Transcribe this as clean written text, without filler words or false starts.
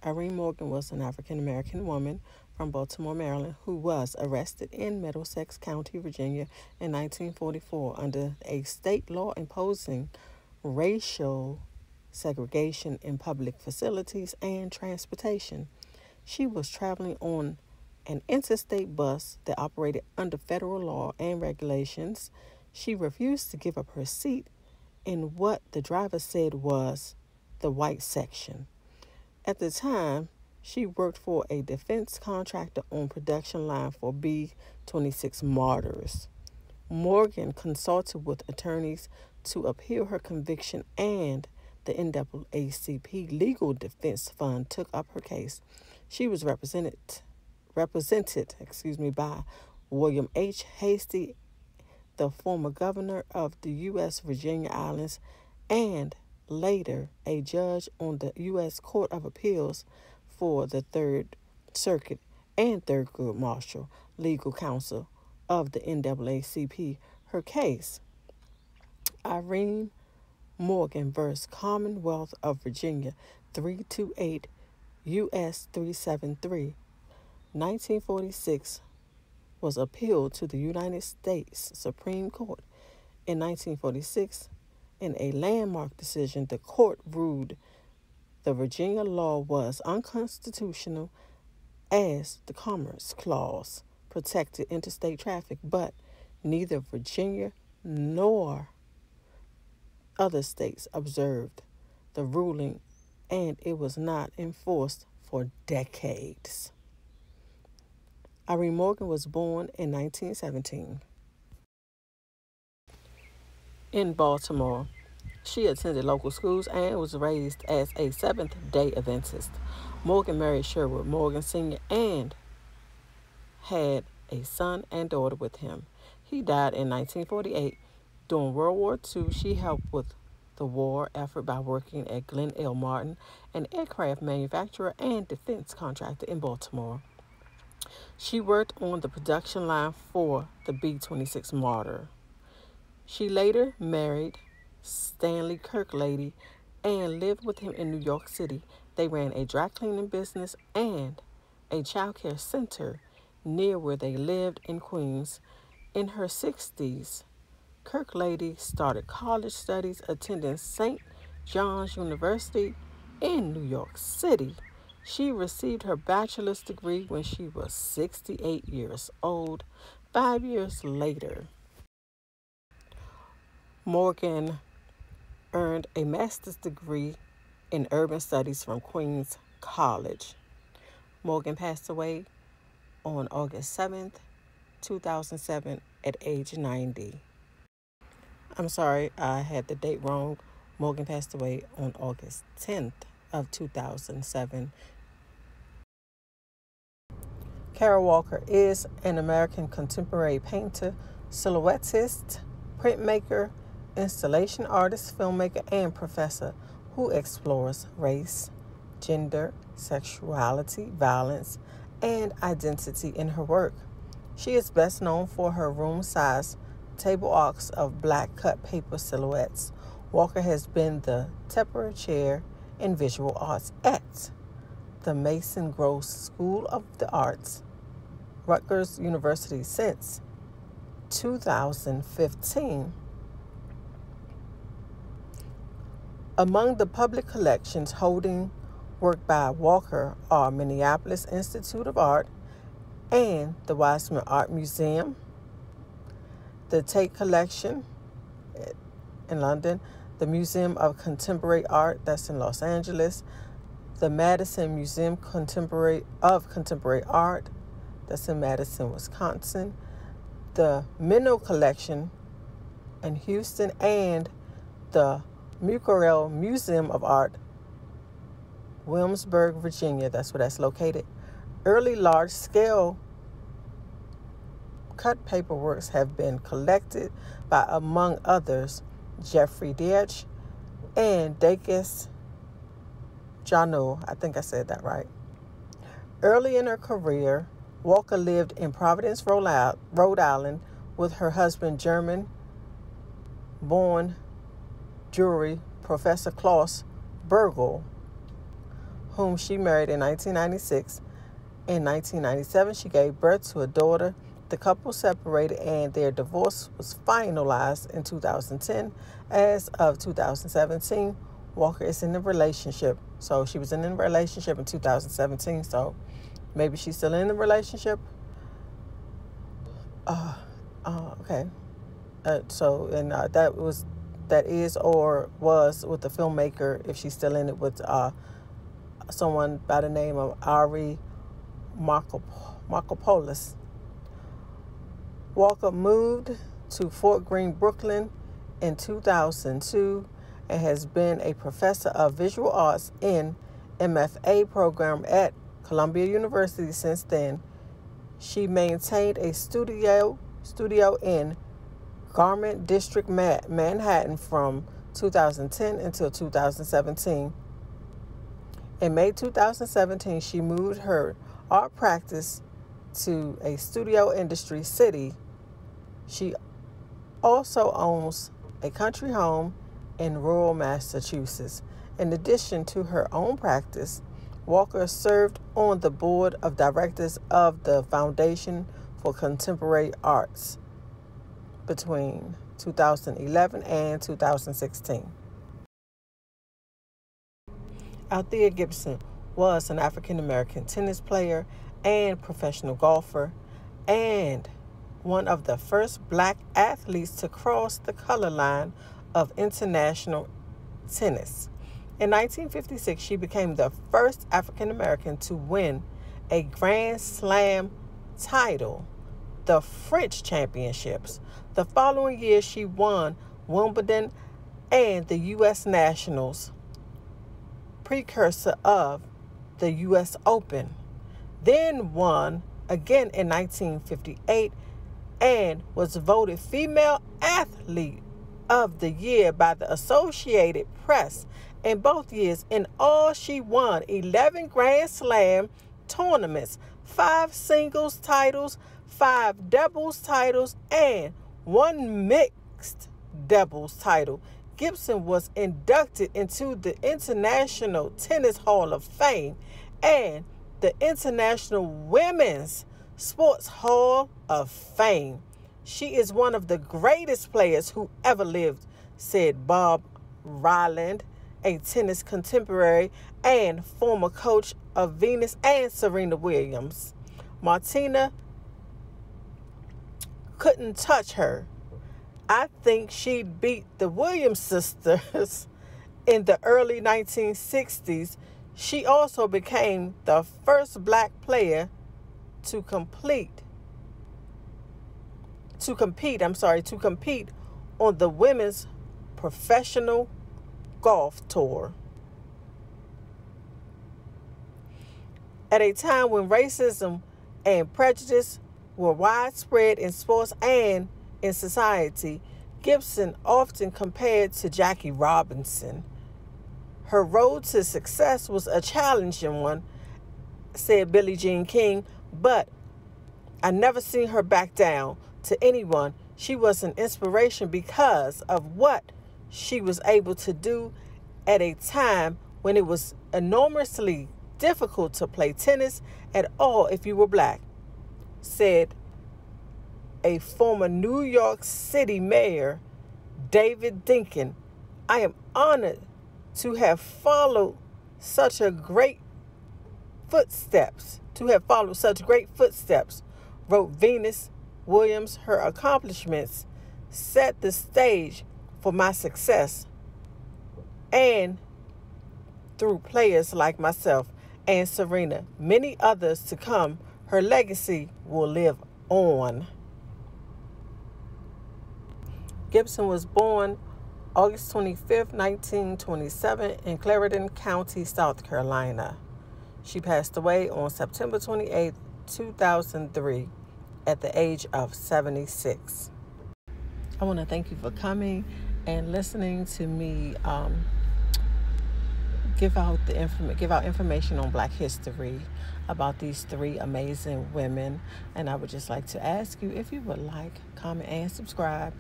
Irene Morgan was an African-American woman from Baltimore, Maryland, who was arrested in Middlesex County, Virginia in 1944 under a state law imposing racial segregation in public facilities and transportation. She was traveling on an interstate bus that operated under federal law and regulations. She refused to give up her seat in what the driver said was the white section. At the time, she worked for a defense contractor on production line for B-26 Martyrs. Morgan consulted with attorneys to appeal her conviction, and the NAACP Legal Defense Fund took up her case. She was represented by William H. Hastie, the former governor of the U.S. Virgin Islands, and later a judge on the U.S. Court of Appeals for the Third Circuit and Thurgood Marshall, legal counsel of the NAACP. Her case, Irene Morgan v. Commonwealth of Virginia, 328 U.S. 373, 1946, was appealed to the United States Supreme Court. In 1946, in a landmark decision, the court ruled the Virginia law was unconstitutional as the Commerce Clause protected interstate traffic, but neither Virginia nor other states observed the ruling, and it was not enforced for decades. Irene Morgan was born in 1917 in Baltimore. She attended local schools and was raised as a Seventh-day Adventist. Morgan married Sherwood Morgan Sr. and had a son and daughter with him. He died in 1948. During World War II, she helped with the war effort by working at Glenn L. Martin, an aircraft manufacturer and defense contractor in Baltimore. She worked on the production line for the B-26 Martyr. She later married Stanley Kirklady and lived with him in New York City. They ran a dry cleaning business and a child care center near where they lived in Queens. In her 60s, Kirklady started college studies, attending St. John's University in New York City. She received her bachelor's degree when she was 68 years old. 5 years later, Morgan earned a master's degree in urban studies from Queens College. Morgan passed away on August 7th, 2007 at age 90. I'm sorry, I had the date wrong. Morgan passed away on August 10th of 2007. Carol Walker is an American contemporary painter, silhouettist, printmaker, installation artist, filmmaker, and professor who explores race, gender, sexuality, violence, and identity in her work. She is best known for her room-sized table arcs of black cut paper silhouettes. Walker has been the Tepper Chair in Visual Arts at the Mason Gross School of the Arts, Rutgers University, since 2015. Among the public collections holding work by Walker are Minneapolis Institute of Art and the Weissman Art Museum, the Tate Collection in London, the Museum of Contemporary Art, that's in Los Angeles, the Madison Museum of Contemporary Art, that's in Madison, Wisconsin, the Minnow Collection in Houston, and the Mucorel Museum of Art, Williamsburg, Virginia. That's where that's located. Early large-scale cut paperworks have been collected by, among others, Jeffrey Deitch and Dacus Janu. I think I said that right. Early in her career, Walker lived in Providence, Rhode Island, with her husband, German-born jewelry Professor Klaus Bergel, whom she married in 1996. In 1997, she gave birth to a daughter. The couple separated and their divorce was finalized in 2010. As of 2017, Walker is in a relationship. So she was in a relationship in 2017. So maybe she's still in the relationship. Okay. That is or was with the filmmaker, if she's still in it, with someone by the name of Irene Morgan. Walker moved to Fort Greene, Brooklyn in 2002 and has been a professor of visual arts in MFA program at Columbia University since then. She maintained a studio in Garment District, Manhattan from 2010 until 2017. In May 2017, she moved her art practice to a studio industry city. She also owns a country home in rural Massachusetts. In addition to her own practice, Walker served on the board of directors of the Foundation for Contemporary Arts between 2011 and 2016. Althea Gibson was an African-American tennis player and professional golfer, and one of the first black athletes to cross the color line of international tennis. In 1956, she became the first African-American to win a Grand Slam title, the French Championships. The following year, she won Wimbledon and the U.S. Nationals, precursor of the U.S. Open. Then won again in 1958 and was voted Female Athlete of the Year by the Associated Press. In both years, in all, she won 11 Grand Slam tournaments, 5 singles titles, 5 doubles titles, and 1 mixed doubles title. Gibson was inducted into the International Tennis Hall of Fame and the International Women's Sports Hall of Fame. She is one of the greatest players who ever lived, said Bob Ryland, a tennis contemporary and former coach of Venus and Serena Williams. Martina couldn't touch her. I think she'd beat the Williams sisters in the early 1960s. She also became the first black player to compete on the women's professional golf tour. At a time when racism and prejudice were widespread in sports and in society, Gibson often compared to Jackie Robinson. Her road to success was a challenging one, said Billie Jean King, but I never seen her back down to anyone. She was an inspiration because of what she was able to do at a time when it was enormously difficult to play tennis at all if you were black, said a former New York City mayor, David Dinkin. I am honored to have followed such great footsteps, wrote Venus Williams. Her accomplishments set the stage for my success, and through players like myself and Serena, many others to come, her legacy will live on. Gibson was born August 25th, 1927 in Clarendon County, South Carolina. She passed away on September 28th, 2003 at the age of 76. I want to thank you for coming and listening to me give out information on Black history about these 3 amazing women. And I would just like to ask you if you would like, comment, and subscribe